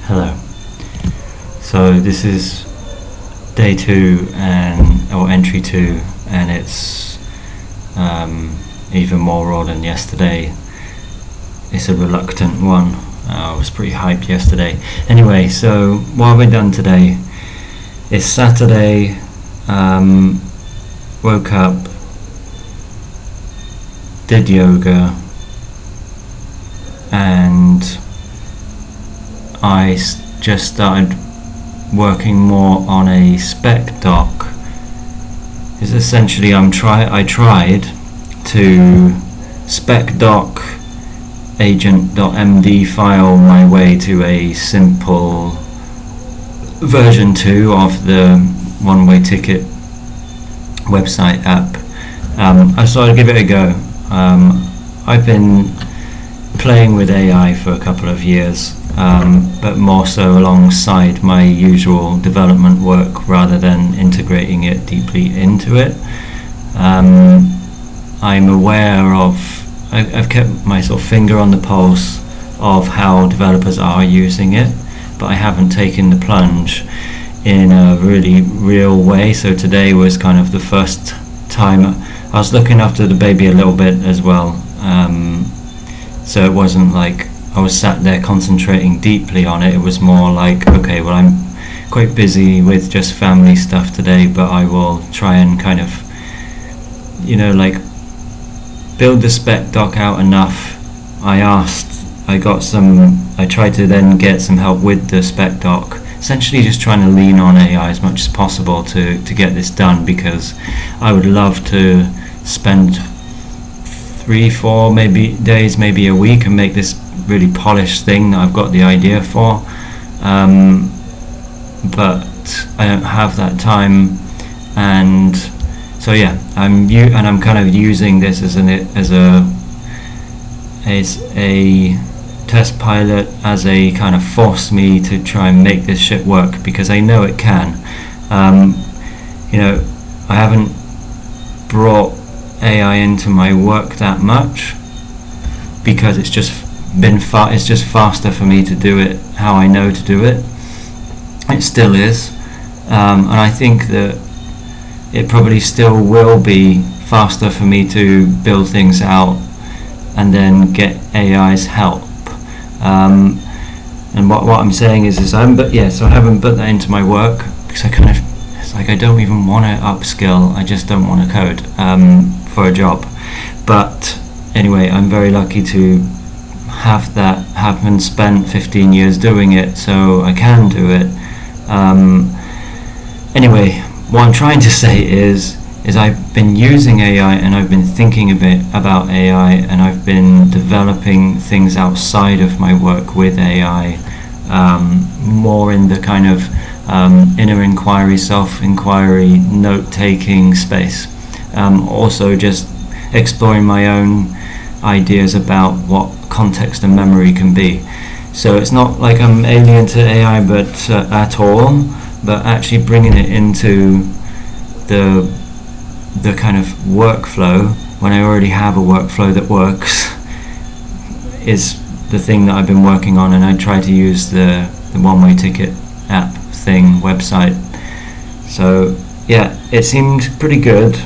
Hello. So this is day 2 or entry 2, and it's even more raw than yesterday. It's a reluctant one. I was pretty hyped yesterday. Anyway, so what have I done today? It's Saturday. Woke up, did yoga, and I just started working more on a spec doc. It's essentially I tried to spec doc agent.md file my way to a simple version 2 of the one-way ticket website app. I started to give it a go. I've been playing with AI for a couple of years, but more so alongside my usual development work rather than integrating it deeply into it. I'm aware of, I've kept my sort of finger on the pulse of how developers are using it, but I haven't taken the plunge in a really real way. So today was kind of the first time. I was looking after the baby a little bit as well, so it wasn't like I was sat there concentrating deeply on it. It was more like, okay, well, I'm quite busy with just family stuff today, but I will try and kind of, like build the spec doc out enough. I tried to then get some help with the spec doc, essentially just trying to lean on AI as much as possible to get this done, because I would love to spend 3-4 maybe days, maybe a week, and make this really polished thing that I've got the idea for, but I don't have that time. And so I'm kind of using this as a test pilot, as a kind of force me to try and make this shit work, because I know it can. I haven't brought AI into my work that much because it's just faster for me to do it how I know to do it. It still is, and I think that it probably still will be faster for me to build things out and then get AI's help. And what I'm saying is so I haven't put that into my work because it's like I don't even want to upskill. I just don't want to code for a job. But anyway, I'm very lucky to haven't spent 15 years doing it, so I can do it. Anyway, what I'm trying to say is I've been using AI, and I've been thinking a bit about AI, and I've been developing things outside of my work with AI, more in the kind of inner inquiry, self-inquiry, note-taking space. Also just exploring my own ideas about what context and memory can be. So it's not like I'm alien to AI at all, but actually bringing it into the kind of workflow when I already have a workflow that works is the thing that I've been working on. And I try to use the one-way ticket app thing website. So yeah, it seemed pretty good.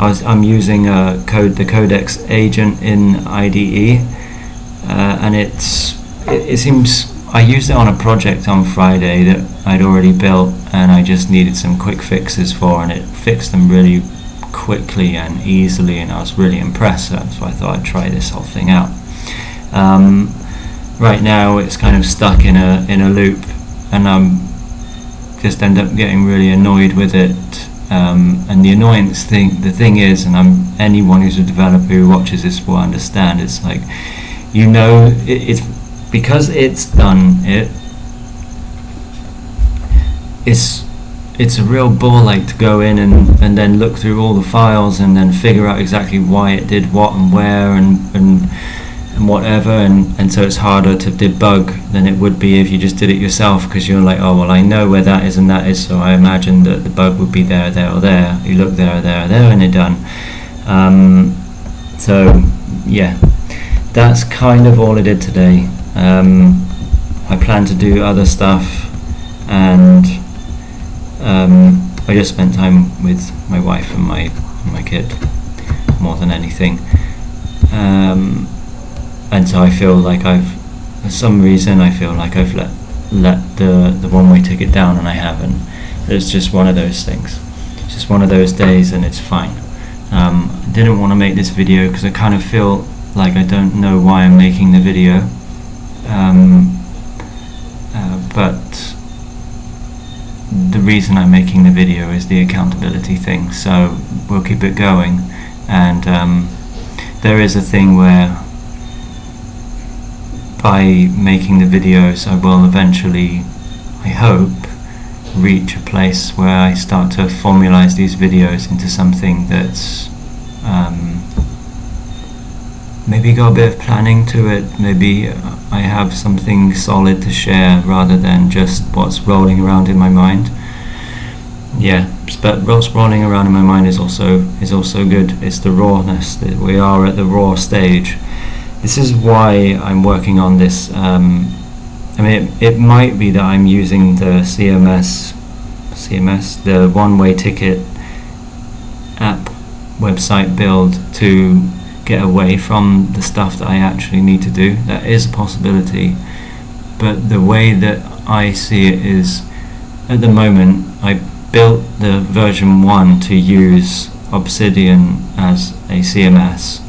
I'm using the Codex agent in IDE, and it seems I used it on a project on Friday that I'd already built, and I just needed some quick fixes for, and it fixed them really quickly and easily, and I was really impressed. So I thought I'd try this whole thing out. Right now it's kind of stuck in a loop, and I'm just end up getting really annoyed with it. And the thing is, and anyone who's a developer who watches this will understand, it's like, it's because it's done it's a real ball ache to go in and then look through all the files and then figure out exactly why it did what and where and whatever, and so it's harder to debug than it would be if you just did it yourself, because you're like, oh well, I know where that is and that is, so I imagine that the bug would be there or there. You look there, and they're done. So yeah, that's kind of all I did today. I plan to do other stuff, and I just spent time with my wife and my kid more than anything. And so I feel like for some reason I feel like I've let the one-way ticket down, and I haven't. It's just one of those things. It's just one of those days, and it's fine. Didn't want to make this video because I kind of feel like I don't know why I'm making the video. But the reason I'm making the video is the accountability thing, so we'll keep it going. And there is a thing where by making the videos I will eventually, I hope, reach a place where I start to formalize these videos into something that's maybe got a bit of planning to it. Maybe I have something solid to share rather than just what's rolling around in my mind. Yeah, but what's rolling around in my mind is also good. It's the rawness, that we are at the raw stage. This is why I'm working on this. I mean, it might be that I'm using the CMS, the one-way ticket app website build to get away from the stuff that I actually need to do. That is a possibility, but the way that I see it is, at the moment, I built the version 1 to use Obsidian as a CMS,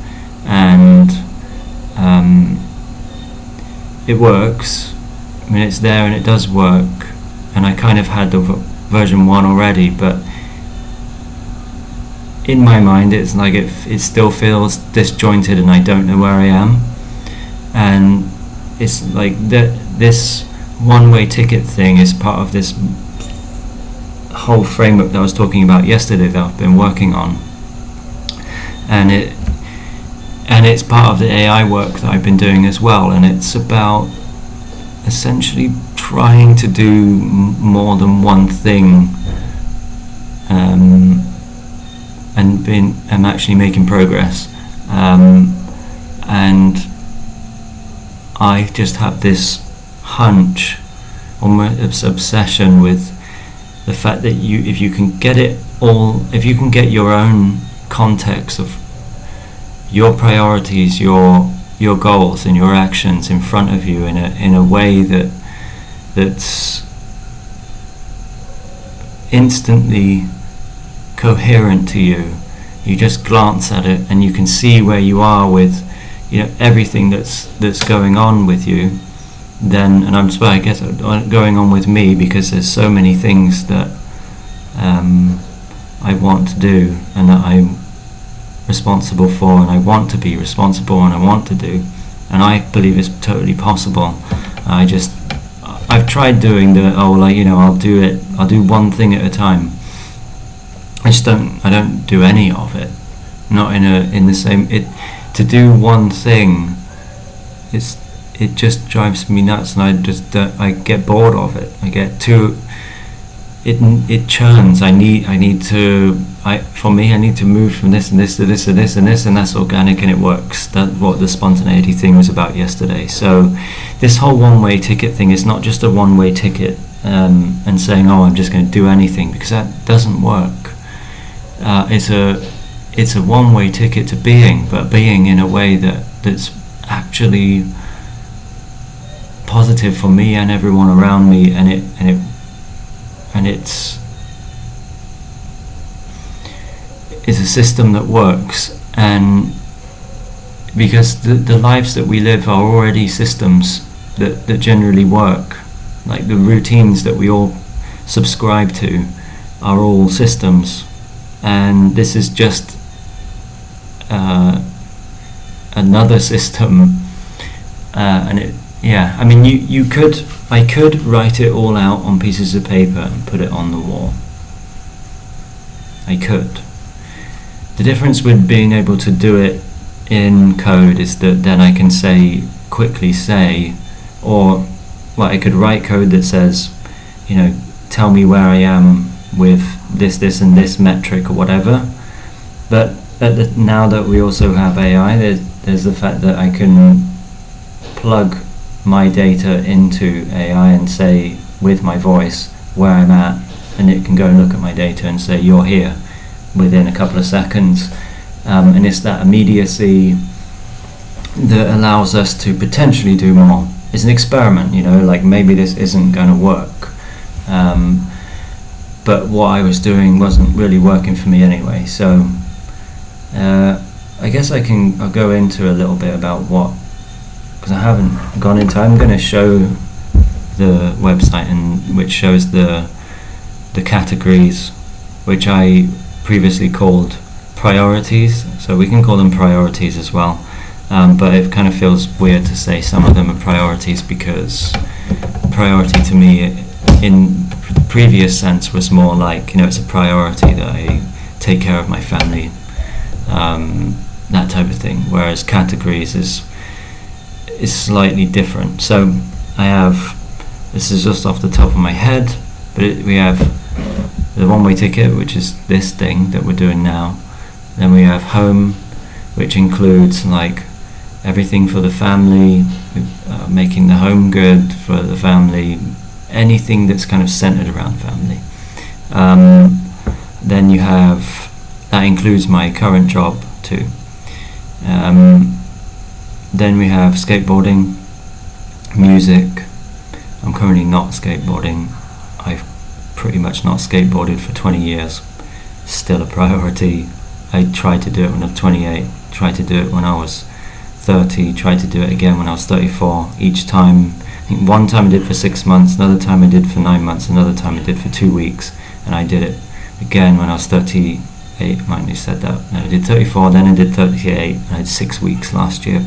and it works. I mean, it's there and it does work, and I kind of had the version 1 already, but in my mind it's like it still feels disjointed and I don't know where I am. And it's like this one-way ticket thing is part of this whole framework that I was talking about yesterday that I've been working on, and it's part of the AI work that I've been doing as well, and it's about essentially trying to do more than one thing, and actually making progress, and I just have this hunch, almost this obsession with the fact that if you can get your own context of your priorities, your goals and your actions in front of you in a way that's instantly coherent to you. You just glance at it and you can see where you are with, everything that's going on with you. Then, and I guess going on with me, because there's so many things that I want to do and that I'm responsible for, and I want to be responsible, and I want to do, and I believe it's totally possible. I've tried doing I'll do one thing at a time. I don't do any of it. Not in the same, to do one thing, it just drives me nuts, and I get bored of it. I get too, it churns. I need to move from this and this to this and this and this, and that's organic and it works. That's what the spontaneity thing was about yesterday. So this whole one-way ticket thing is not just a one-way ticket and saying, I'm just going to do anything, because that doesn't work. It's a one-way ticket to being, but being in a way that's actually positive for me and everyone around me, and it's a system that works. And because the lives that we live are already systems that generally work, like the routines that we all subscribe to are all systems, and this is just another system, and I mean, I could write it all out on pieces of paper and put it on the wall. I could. The difference with being able to do it in code is that then I can quickly say, or I could write code that says, tell me where I am with this and this metric or whatever. But now that we also have AI, there's the fact that I can plug my data into AI and say with my voice where I'm at, and it can go and look at my data and say you're here within a couple of seconds. And it's that immediacy that allows us to potentially do more. It's an experiment, like maybe this isn't going to work. But what I was doing wasn't really working for me anyway. So I guess I'll go into a little bit about what, because I haven't gone into. I'm going to show the website which shows the categories, which I previously called priorities. So we can call them priorities as well. But it kind of feels weird to say some of them are priorities, because priority to me in the previous sense was more like, it's a priority that I take care of my family, that type of thing, whereas categories is slightly different. So I have, this is just off the top of my head, but we have the one-way ticket, which is this thing that we're doing now. Then we have home, which includes like everything for the family, making the home good for the family, anything that's kind of centered around family. Then you have, that includes my current job too. Then we have skateboarding, music. I'm currently not skateboarding. I've pretty much not skateboarded for 20 years. Still a priority. I tried to do it when I was 28, tried to do it when I was 30, tried to do it again when I was 34. Each time, I think one time I did for 6 months, another time I did for 9 months, another time I did for 2 weeks, and I did it again when I was 38. Mind you said that. No, I did 34, then I did 38, and I had 6 weeks last year.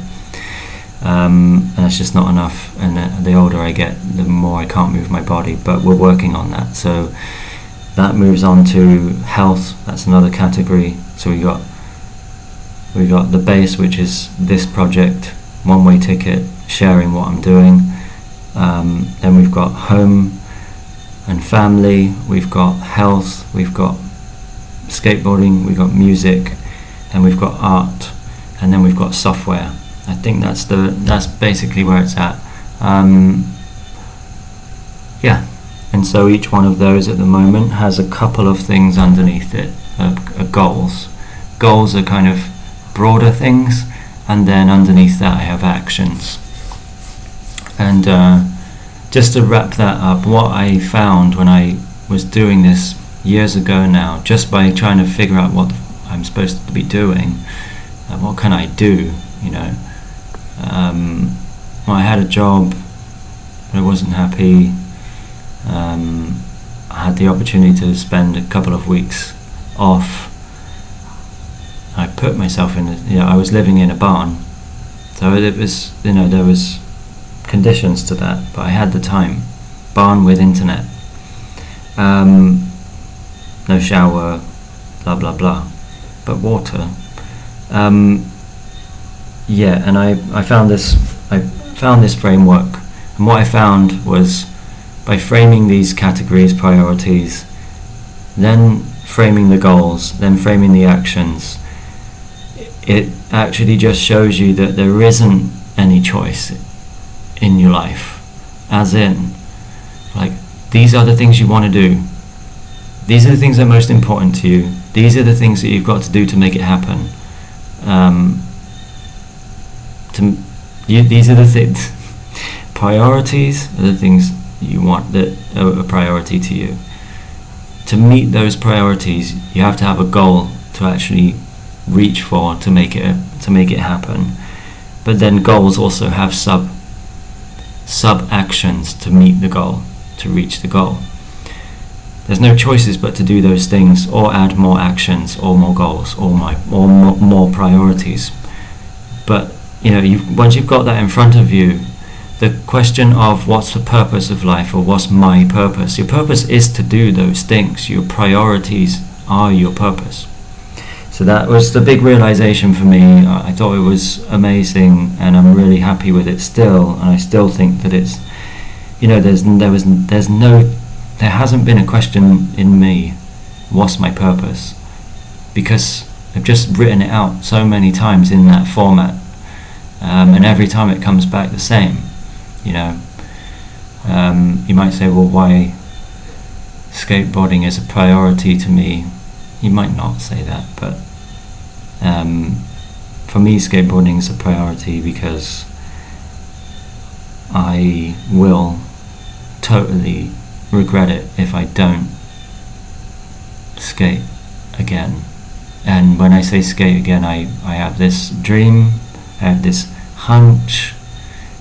And that's just not enough, and the older I get, the more I can't move my body, but we're working on that. So that moves on to health. That's another category. So we got the base, which is this project, one-way ticket, sharing what I'm doing. Then we've got home and family, we've got health, we've got skateboarding, we've got music, and we've got art, and then we've got software. I think that's basically where it's at. Yeah, and so each one of those at the moment has a couple of things underneath it, goals. Goals are kind of broader things, and then underneath that I have actions. And just to wrap that up, what I found when I was doing this years ago now, just by trying to figure out what I'm supposed to be doing, what can I do, well, I had a job, but I wasn't happy. I had the opportunity to spend a couple of weeks off. I put myself in, I was living in a barn, so it was, there was conditions to that, but I had the time. Barn with internet, no shower, blah blah blah, but water. And I found this framework, and what I found was, by framing these categories, priorities, then framing the goals, then framing the actions, it actually just shows you that there isn't any choice in your life. As in, like, these are the things you want to do. These are the things that are most important to you. These are the things that you've got to do to make it happen. These are the things. Priorities are the things you want that are a priority to you. To meet those priorities, you have to have a goal to actually reach for, to make it happen. But then goals also have sub actions to meet the goal, to reach the goal. There's no choices but to do those things, or add more actions, or more goals, or more priorities. But once you've got that in front of you, the question of what's the purpose of life, or what's my purpose? Your purpose is to do those things. Your priorities are your purpose. So that was the big realization for me. I thought it was amazing, and I'm really happy with it still. And I still think that it's, there hasn't been a question in me, what's my purpose? Because I've just written it out so many times in that format. and every time it comes back the same. You know, you might say, well, why skateboarding is a priority to me? You might not say that, but for me, skateboarding is a priority because I will totally regret it if I don't skate again. And when I say skate again, I have this dream, I have this hunch,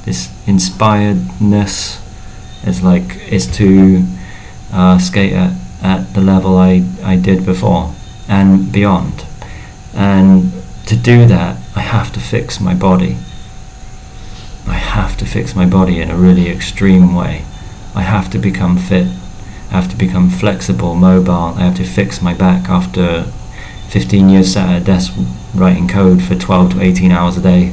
this inspiredness. It's to skate at the level I did before and beyond. And to do that, I have to fix my body. I have to fix my body in a really extreme way. I have to become fit. I have to become flexible, mobile. I have to fix my back after 15 years sat at a desk writing code for 12 to 18 hours a day.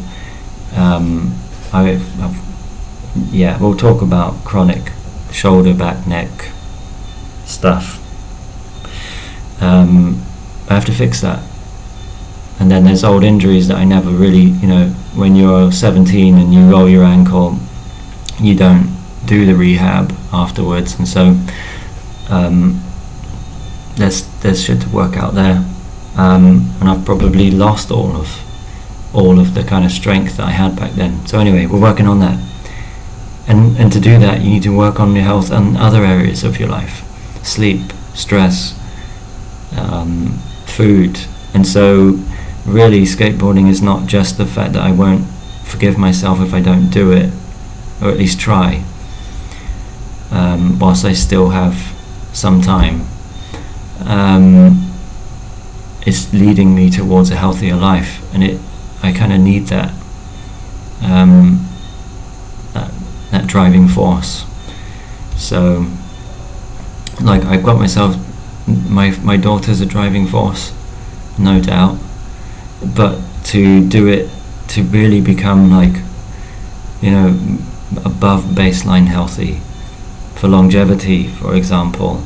We'll talk about chronic shoulder, back, neck stuff. I have to fix that. And then there's old injuries that I never really, when you're 17 and you roll your ankle, you don't do the rehab afterwards, and so there's shit to work out there. And I've probably lost all of the kind of strength that I had back then. So anyway, we're working on that. And to do that, you need to work on your health and other areas of your life. Sleep, stress, food. And so really, skateboarding is not just the fact that I won't forgive myself if I don't do it, or at least try, whilst I still have some time. It's leading me towards a healthier life, and I kind of need that driving force. So, like, I've got myself, my daughter's a driving force, no doubt, but to do it, to really become above baseline healthy, for longevity, for example,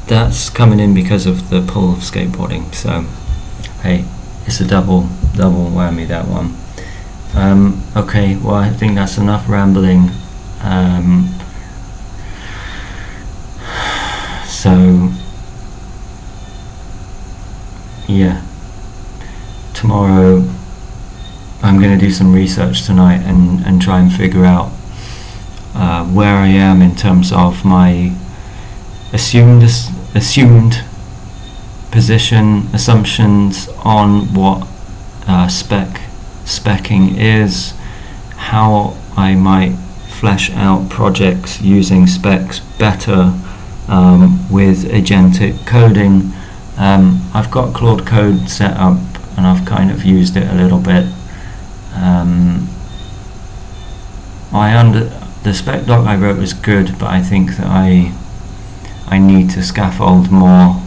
that's coming in because of the pull of skateboarding. So hey, it's a double whammy, that one. Okay, well, I think that's enough rambling. So yeah, tomorrow I'm going to do some research tonight and try and figure out where I am in terms of my assumed position, assumptions on what speccing is, how I might flesh out projects using specs better with agentic coding. I've got Claude Code set up and I've kind of used it a little bit. The spec doc I wrote was good, but I think that I need to scaffold more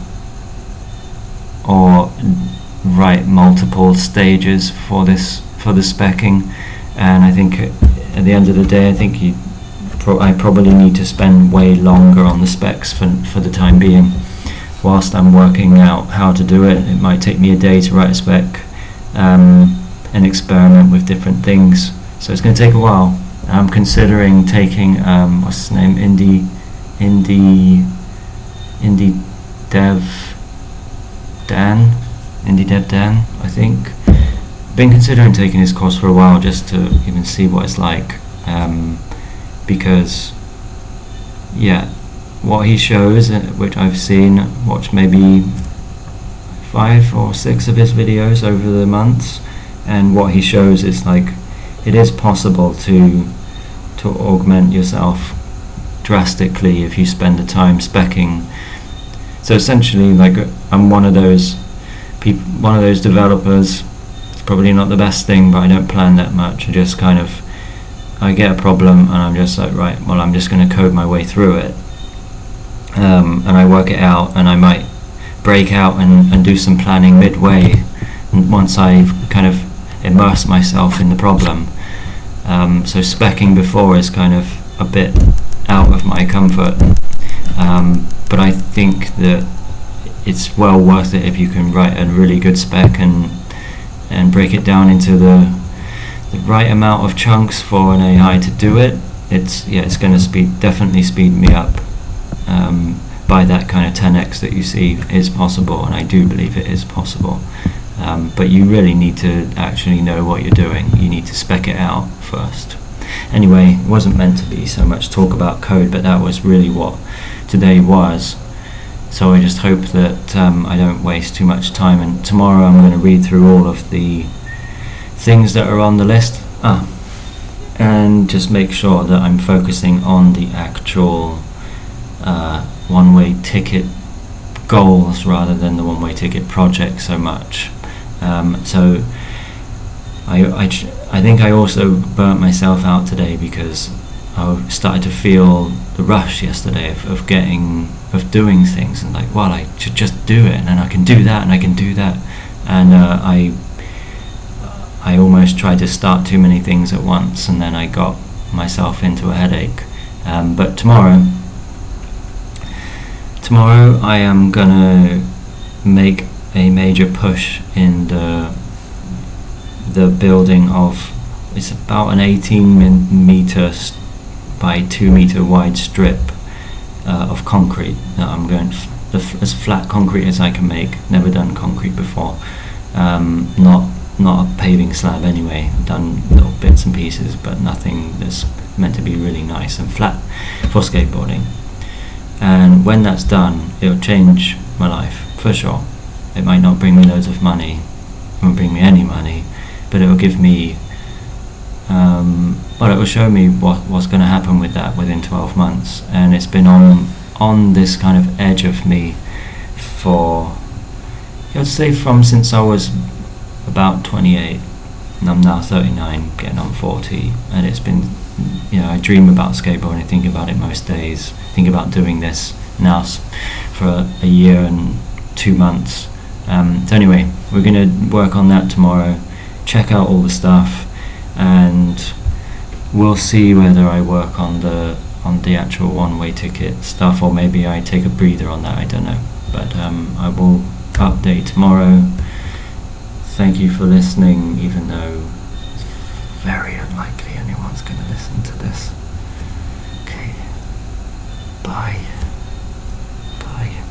or write multiple stages for the speccing, and I think at the end of the day, I think I probably need to spend way longer on the specs for the time being. Whilst I'm working out how to do it, it might take me a day to write a spec and experiment with different things. So it's going to take a while. I'm considering taking what's his name, Indie Dev Dan, I think. Been considering taking his course for a while just to even see what it's like, because what he shows, which I've watched maybe 5 or 6 of his videos over the months, and what he shows is it is possible to augment yourself drastically if you spend the time speccing. So essentially, I'm one of those people, one of those developers. It's probably not the best thing, but I don't plan that much. I just I get a problem and I'm just right, well, I'm just going to code my way through it, and I work it out, and I might break out and do some planning midway, and once I've kind of immersed myself in the problem. So speccing before is kind of a bit out of my comfort, but I think that it's well worth it if you can write a really good spec and and break it down into the right amount of chunks for an AI to do it, it's going to definitely speed me up by that kind of 10x that you see is possible, and I do believe it is possible. But you really need to actually know what you're doing. You need to spec it out first. Anyway, it wasn't meant to be so much talk about code, but that was really what today was. So I just hope that I don't waste too much time, and tomorrow I'm going to read through all of the things that are on the list and just make sure that I'm focusing on the actual one-way ticket goals rather than the one-way ticket project so much. So I think I also burnt myself out today because I started to feel the rush yesterday of doing things, and like, well, I should just do it, and then I can do that, and I can do that, and I almost tried to start too many things at once, and then I got myself into a headache. But tomorrow I am gonna make a major push in the building of, it's about an 18 meter by 2 meter wide strip of concrete that I'm going as flat concrete as I can make. Never done concrete before. Not a paving slab anyway. I've done little bits and pieces, but nothing that's meant to be really nice and flat for skateboarding. And when that's done, it'll change my life for sure. It might not bring me loads of money, it won't bring me any money, but it will give me it will show me what's going to happen with that within 12 months. And it's been on this kind of edge of me for, I'd say, from since I was about 28, and I'm now 39, getting on 40, and it's been, I dream about skateboarding, I think about it most days, think about doing this now for a year and 2 months. So anyway, we're going to work on that tomorrow, check out all the stuff, and we'll see whether I work on the actual one-way ticket stuff, or maybe I take a breather on that, I don't know. But I will update tomorrow. Thank you for listening, even though it's very unlikely anyone's going to listen to this. Okay. Bye. Bye.